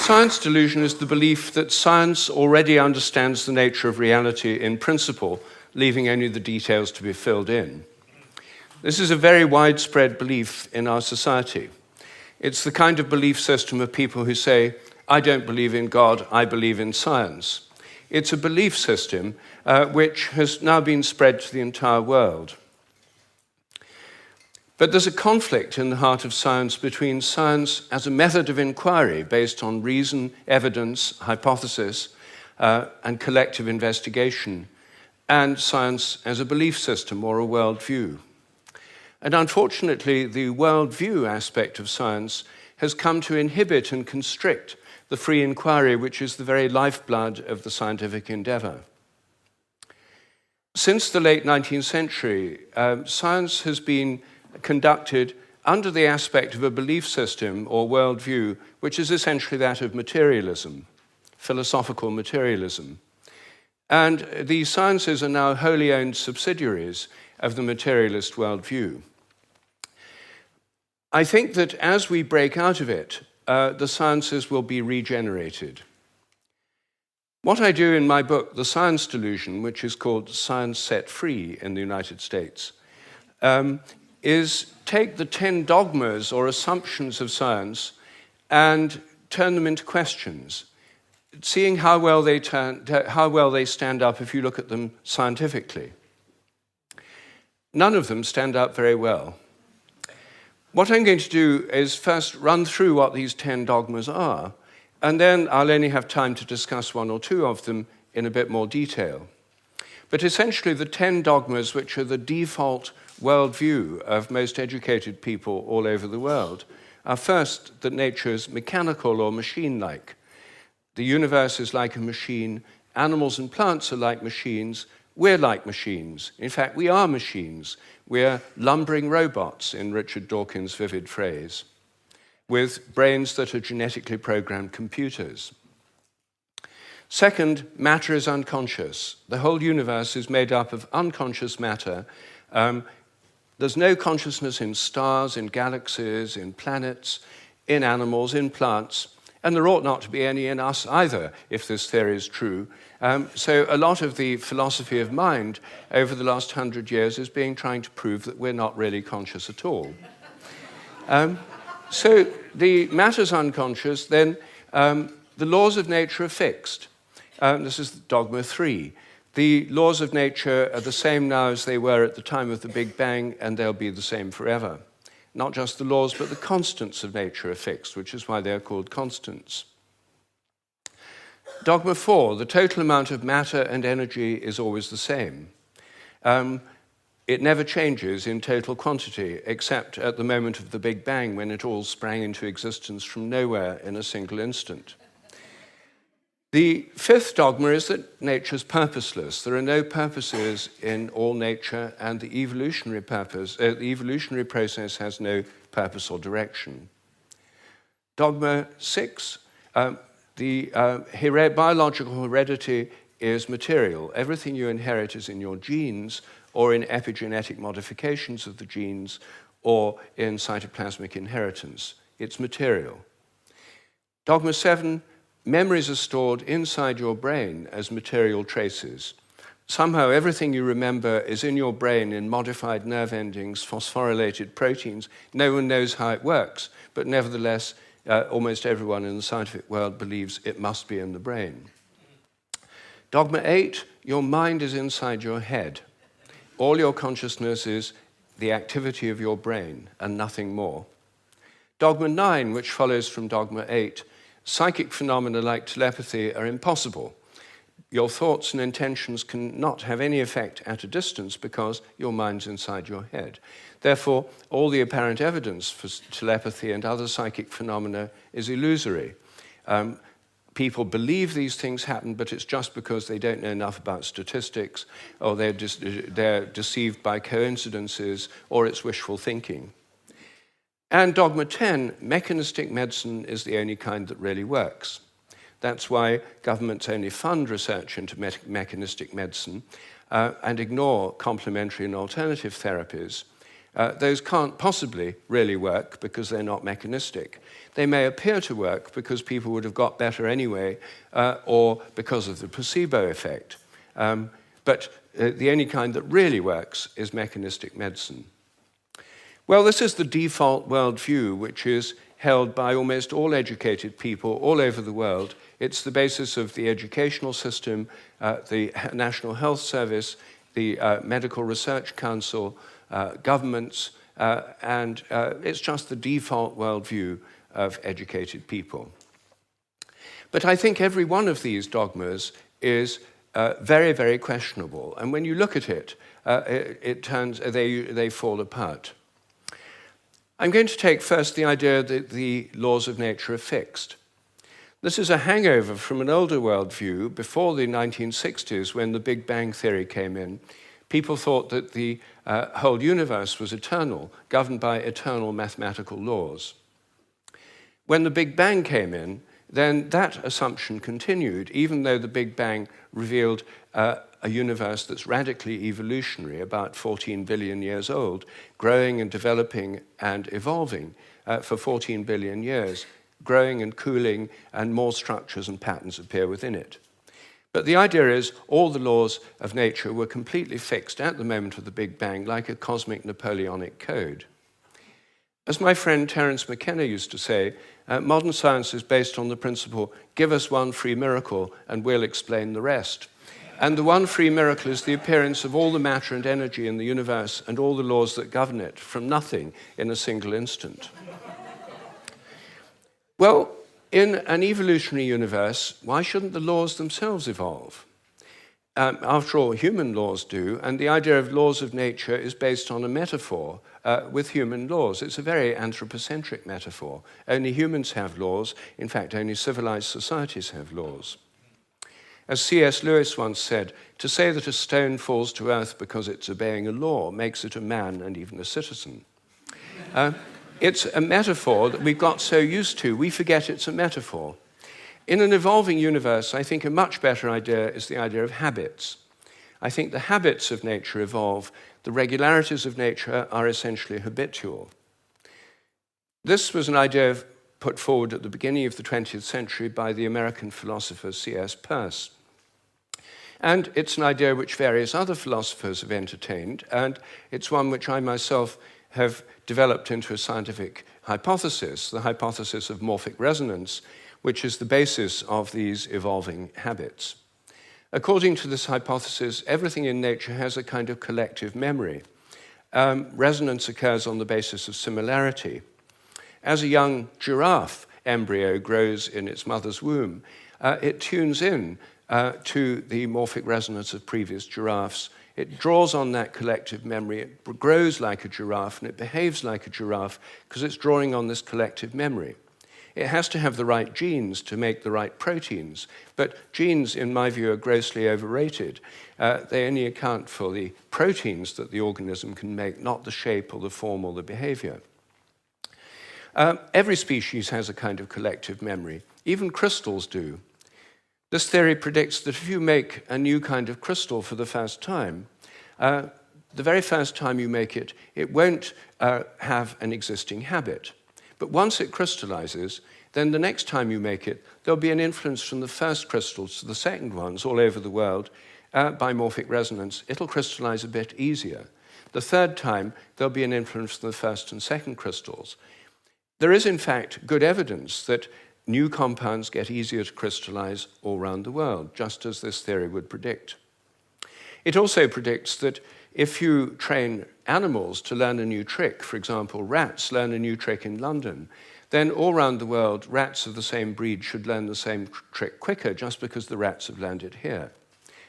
science delusion is the belief that science already understands the nature of reality in principle, leaving only the details to be filled in. This is a very widespread belief in our society. It's the kind of belief system of people who say, I don't believe in God, I believe in science. It's a belief system which has now been spread to the entire world. But there's a conflict in the heart of science between science as a method of inquiry based on reason, evidence, hypothesis, and collective investigation, and science as a belief system or a worldview. And unfortunately, the worldview aspect of science has come to inhibit and constrict the free inquiry, which is the very lifeblood of the scientific endeavor. Since the late 19th century, science has been conducted under the aspect of a belief system or worldview, which is essentially that of materialism, philosophical materialism. And these sciences are now wholly owned subsidiaries of the materialist worldview. I think that as we break out of it, the sciences will be regenerated. What I do in my book, The Science Delusion, which is called Science Set Free in the United States, is take the 10 dogmas or assumptions of science and turn them into questions, seeing how well they stand up if you look at them scientifically. None of them stand up very well. What I'm going to do is first run through what these 10 dogmas are, and then I'll only have time to discuss one or two of them in a bit more detail. But essentially, the 10 dogmas, which are the default worldview of most educated people all over the world, are first that nature is mechanical or machine-like. The universe is like a machine, animals and plants are like machines, we're like machines. In fact, we are machines. We're lumbering robots, in Richard Dawkins' vivid phrase, with brains that are genetically programmed computers. Second, matter is unconscious. The whole universe is made up of unconscious matter. There's no consciousness in stars, in galaxies, in planets, in animals, in plants, and there ought not to be any in us either, if this theory is true. So a lot of the philosophy of mind over the last 100 years is trying to prove that we're not really conscious at all. So the matter's unconscious, then the laws of nature are fixed. This is dogma 3. The laws of nature are the same now as they were at the time of the Big Bang, and they'll be the same forever. Not just the laws, but the constants of nature are fixed, which is why they're called constants. Dogma 4, the total amount of matter and energy is always the same. It never changes in total quantity, except at the moment of the Big Bang, when it all sprang into existence from nowhere in a single instant. The 5th dogma is that nature is purposeless. There are no purposes in all nature, and the evolutionary process has no purpose or direction. Dogma 6, biological heredity is material. Everything you inherit is in your genes, or in epigenetic modifications of the genes, or in cytoplasmic inheritance. It's material. Dogma 7, memories are stored inside your brain as material traces. Somehow everything you remember is in your brain in modified nerve endings, phosphorylated proteins. No one knows how it works, but nevertheless, almost everyone in the scientific world believes it must be in the brain. Dogma 8, your mind is inside your head. All your consciousness is the activity of your brain and nothing more. Dogma 9, which follows from dogma 8, psychic phenomena like telepathy are impossible. Your thoughts and intentions cannot have any effect at a distance because your mind's inside your head. Therefore, all the apparent evidence for telepathy and other psychic phenomena is illusory. People believe these things happen, but it's just because they don't know enough about statistics, or they're deceived by coincidences, or it's wishful thinking. And dogma 10, mechanistic medicine is the only kind that really works. That's why governments only fund research into mechanistic medicine and ignore complementary and alternative therapies. those can't possibly really work because they're not mechanistic. They may appear to work because people would have got better anyway, or because of the placebo effect. But the only kind that really works is mechanistic medicine. Well, this is the default worldview, which is held by almost all educated people all over the world. It's the basis of the educational system, the National Health Service, the Medical Research Council, governments, and it's just the default worldview of educated people. But I think every one of these dogmas is very, very questionable. And when you look at it, they fall apart. I'm going to take first the idea that the laws of nature are fixed. This is a hangover from an older worldview before the 1960s, when the Big Bang theory came in. People thought that the whole universe was eternal, governed by eternal mathematical laws. When the Big Bang came in, then that assumption continued, even though the Big Bang revealed a universe that's radically evolutionary, about 14 billion years old, growing and developing and evolving for 14 billion years, growing and cooling, and more structures and patterns appear within it. But the idea is all the laws of nature were completely fixed at the moment of the Big Bang, like a cosmic Napoleonic code. As my friend Terence McKenna used to say, modern science is based on the principle, give us one free miracle and we'll explain the rest. And the one free miracle is the appearance of all the matter and energy in the universe and all the laws that govern it from nothing in a single instant. Well, in an evolutionary universe, why shouldn't the laws themselves evolve? After all, human laws do, and the idea of laws of nature is based on a metaphor with human laws. It's a very anthropocentric metaphor. Only humans have laws. In fact, only civilized societies have laws. As C.S. Lewis once said, to say that a stone falls to earth because it's obeying a law makes it a man and even a citizen. It's a metaphor that we've got so used to, we forget it's a metaphor. In an evolving universe, I think a much better idea is the idea of habits. I think the habits of nature evolve. The regularities of nature are essentially habitual. This was an idea put forward at the beginning of the 20th century by the American philosopher C.S. Peirce. And it's an idea which various other philosophers have entertained, and it's one which I myself have developed into a scientific hypothesis, the hypothesis of morphic resonance, which is the basis of these evolving habits. According to this hypothesis, everything in nature has a kind of collective memory. Resonance occurs on the basis of similarity. As a young giraffe embryo grows in its mother's womb, it tunes in to the morphic resonance of previous giraffes. It draws on that collective memory. It grows like a giraffe and it behaves like a giraffe because it's drawing on this collective memory. It has to have the right genes to make the right proteins, but genes, in my view, are grossly overrated. They only account for the proteins that the organism can make, not the shape or the form or the behavior. Every species has a kind of collective memory. Even crystals do. This theory predicts that if you make a new kind of crystal for the first time, the very first time you make it, it won't have an existing habit. But once it crystallizes, then the next time you make it, there'll be an influence from the first crystals to the second ones all over the world by morphic resonance. It'll crystallize a bit easier. The third time, there'll be an influence from the first and second crystals. There is, in fact, good evidence that new compounds get easier to crystallize all around the world, just as this theory would predict. It also predicts that if you train animals to learn a new trick, for example, rats learn a new trick in London, then all around the world, rats of the same breed should learn the same trick quicker just because the rats have learned it here.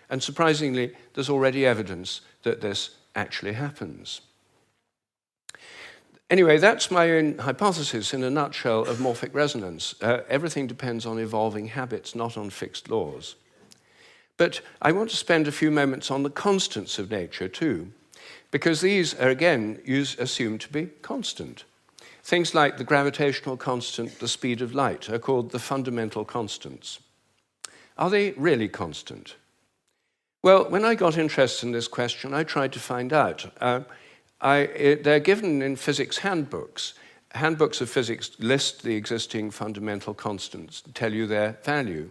And surprisingly, there's already evidence that this actually happens. Anyway, that's my own hypothesis in a nutshell of morphic resonance. Everything depends on evolving habits, not on fixed laws. But I want to spend a few moments on the constants of nature too, because these are, again, assumed to be constant. Things like the gravitational constant, the speed of light, are called the fundamental constants. Are they really constant? Well, when I got interested in this question, I tried to find out. they're given in physics handbooks. Handbooks of physics list the existing fundamental constants, tell you their value.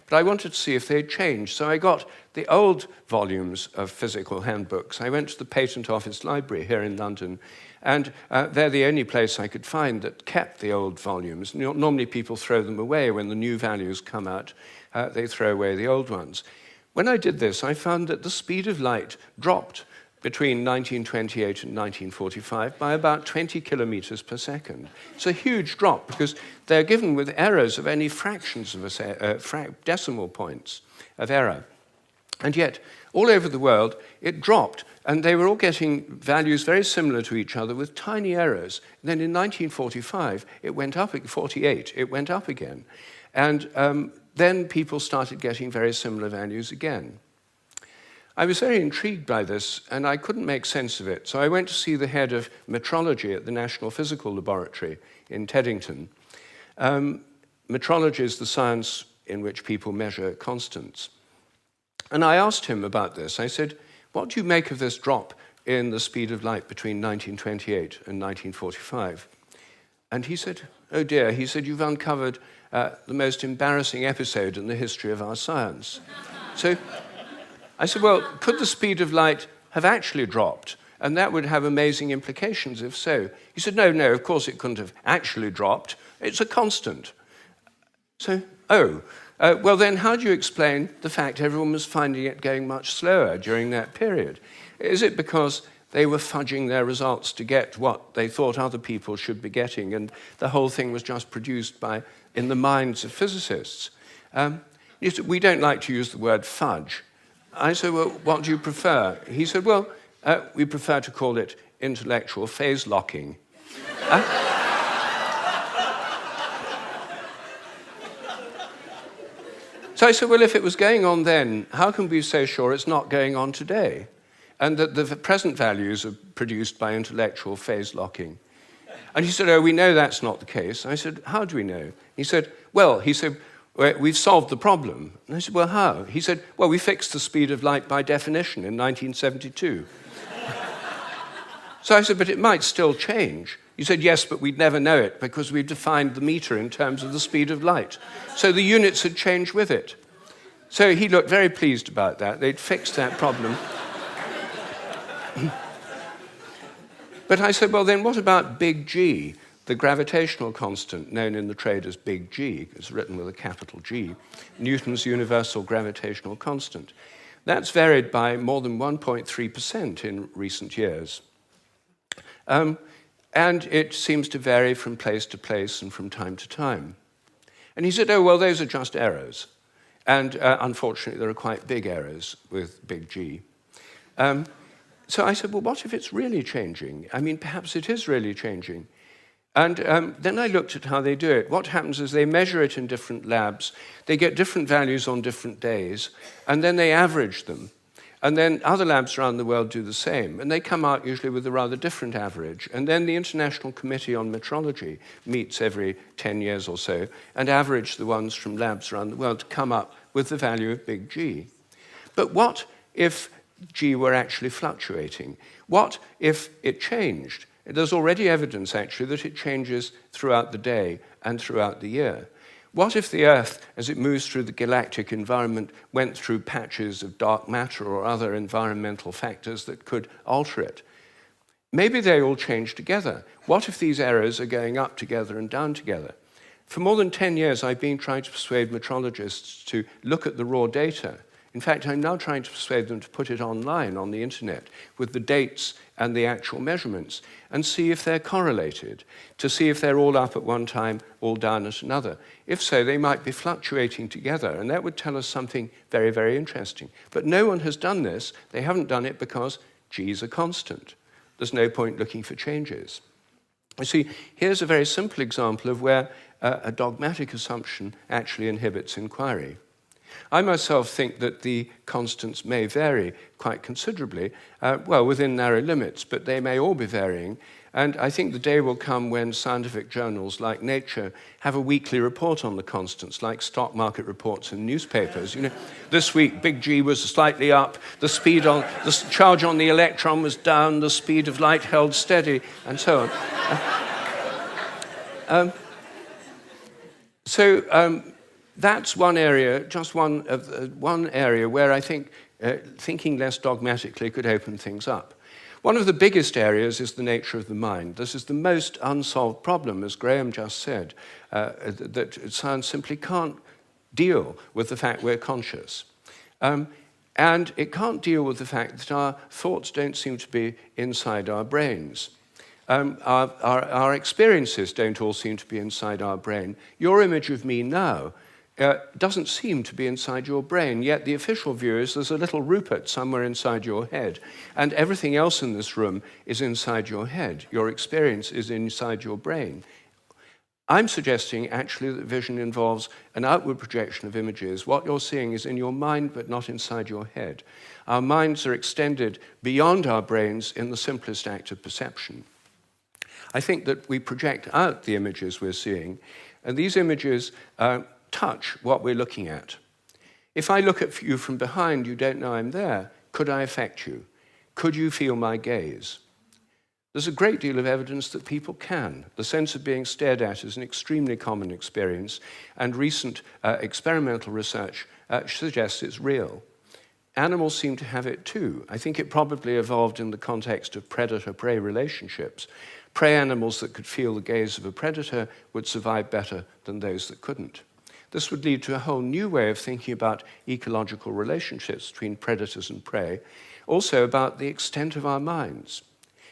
But I wanted to see if they'd changed, so I got the old volumes of physical handbooks. I went to the Patent Office Library here in London, and they're the only place I could find that kept the old volumes. Normally people throw them away when the new values come out. They throw away the old ones. When I did this, I found that the speed of light dropped between 1928 and 1945 by about 20 kilometers per second. It's a huge drop because they're given with errors of only fractions of decimal points of error. And yet, all over the world, it dropped, and they were all getting values very similar to each other with tiny errors. And then in 1945, it went up, 48, it went up again. And then people started getting very similar values again. I was very intrigued by this, and I couldn't make sense of it. So I went to see the head of metrology at the National Physical Laboratory in Teddington. Metrology is the science in which people measure constants. And I asked him about this. I said, what do you make of this drop in the speed of light between 1928 and 1945? And he said, oh dear, he said, you've uncovered the most embarrassing episode in the history of our science. So I said, well, could the speed of light have actually dropped? And that would have amazing implications if so. He said, no, of course it couldn't have actually dropped. It's a constant. So, well then how do you explain the fact everyone was finding it going much slower during that period? Is it because they were fudging their results to get what they thought other people should be getting, and the whole thing was just produced in the minds of physicists? We don't like to use the word fudge. I said, well, what do you prefer? He said, well, we prefer to call it intellectual phase locking. So I said, well, if it was going on then, how can we be so sure it's not going on today? And that the present values are produced by intellectual phase locking. And he said, oh, we know that's not the case. I said, how do we know? He said, we've solved the problem. And I said, well, how? He said, well, we fixed the speed of light by definition in 1972. So I said, but it might still change. He said, yes, but we'd never know it because we've defined the meter in terms of the speed of light. So the units had changed with it. So he looked very pleased about that. They'd fixed that problem. But I said, well, then what about big G, the gravitational constant known in the trade as big G? It's written with a capital G, Newton's universal gravitational constant. That's varied by more than 1.3% in recent years. And it seems to vary from place to place and from time to time. And he said, oh, well, those are just errors. And unfortunately, there are quite big errors with big G. So I said, well, what if it's really changing? I mean, perhaps it is really changing. And then I looked at how they do it. What happens is they measure it in different labs. They get different values on different days, and then they average them. And then other labs around the world do the same, and they come out usually with a rather different average. And then the International Committee on Metrology meets every 10 years or so and average the ones from labs around the world to come up with the value of big G. But what if G were actually fluctuating? What if it changed? There's already evidence, actually, that it changes throughout the day and throughout the year. What if the Earth, as it moves through the galactic environment, went through patches of dark matter or other environmental factors that could alter it? Maybe they all change together. What if these errors are going up together and down together? For more than 10 years, I've been trying to persuade metrologists to look at the raw data. In fact, I'm now trying to persuade them to put it online on the internet with the dates and the actual measurements and see if they're correlated, to see if they're all up at one time, all down at another. If so, they might be fluctuating together, and that would tell us something very, very interesting. But no one has done this. They haven't done it because G is a constant. There's no point looking for changes. You see, here's a very simple example of where a dogmatic assumption actually inhibits inquiry. I myself think that the constants may vary quite considerably, within narrow limits, but they may all be varying. And I think the day will come when scientific journals like Nature have a weekly report on the constants, like stock market reports in newspapers. You know, this week, big G was slightly up, the charge on the electron was down, the speed of light held steady, and so on. That's one area, just one area where I think thinking less dogmatically could open things up. One of the biggest areas is the nature of the mind. This is the most unsolved problem, as Graham just said, that science simply can't deal with the fact we're conscious. And it can't deal with the fact that our thoughts don't seem to be inside our brains. Our experiences don't all seem to be inside our brain. Your image of me now doesn't seem to be inside your brain, yet the official view is there's a little Rupert somewhere inside your head, and everything else in this room is inside your head. Your experience is inside your brain. I'm suggesting actually that vision involves an outward projection of images. What you're seeing is in your mind, but not inside your head. Our minds are extended beyond our brains in the simplest act of perception. I think that we project out the images we're seeing, and these images touch what we're looking at. If I look at you from behind, you don't know I'm there. Could I affect you? Could you feel my gaze? There's a great deal of evidence that people can. The sense of being stared at is an extremely common experience, and recent experimental research suggests it's real. Animals seem to have it too. I think it probably evolved in the context of predator-prey relationships. Prey animals that could feel the gaze of a predator would survive better than those that couldn't. This would lead to a whole new way of thinking about ecological relationships between predators and prey, also about the extent of our minds.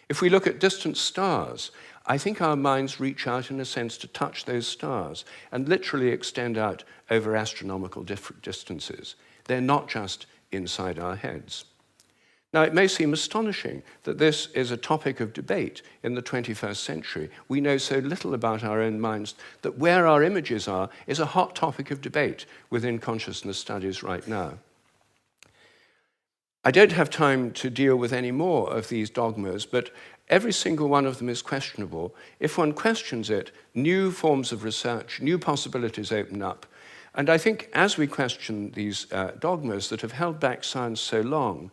If we look at distant stars, I think our minds reach out in a sense to touch those stars and literally extend out over astronomical distances. They're not just inside our heads. Now, it may seem astonishing that this is a topic of debate in the 21st century. We know so little about our own minds that where our images are is a hot topic of debate within consciousness studies right now. I don't have time to deal with any more of these dogmas, but every single one of them is questionable. If one questions it, new forms of research, new possibilities open up. And I think as we question these dogmas that have held back science so long,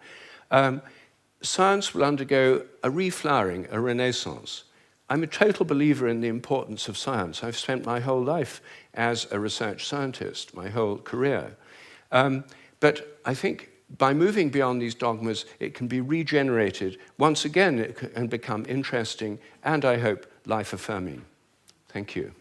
science will undergo a reflowering, a renaissance. I'm a total believer in the importance of science. I've spent my whole life as a research scientist, my whole career. But I think by moving beyond these dogmas, it can be regenerated. Once again, it can become interesting and, I hope, life-affirming. Thank you.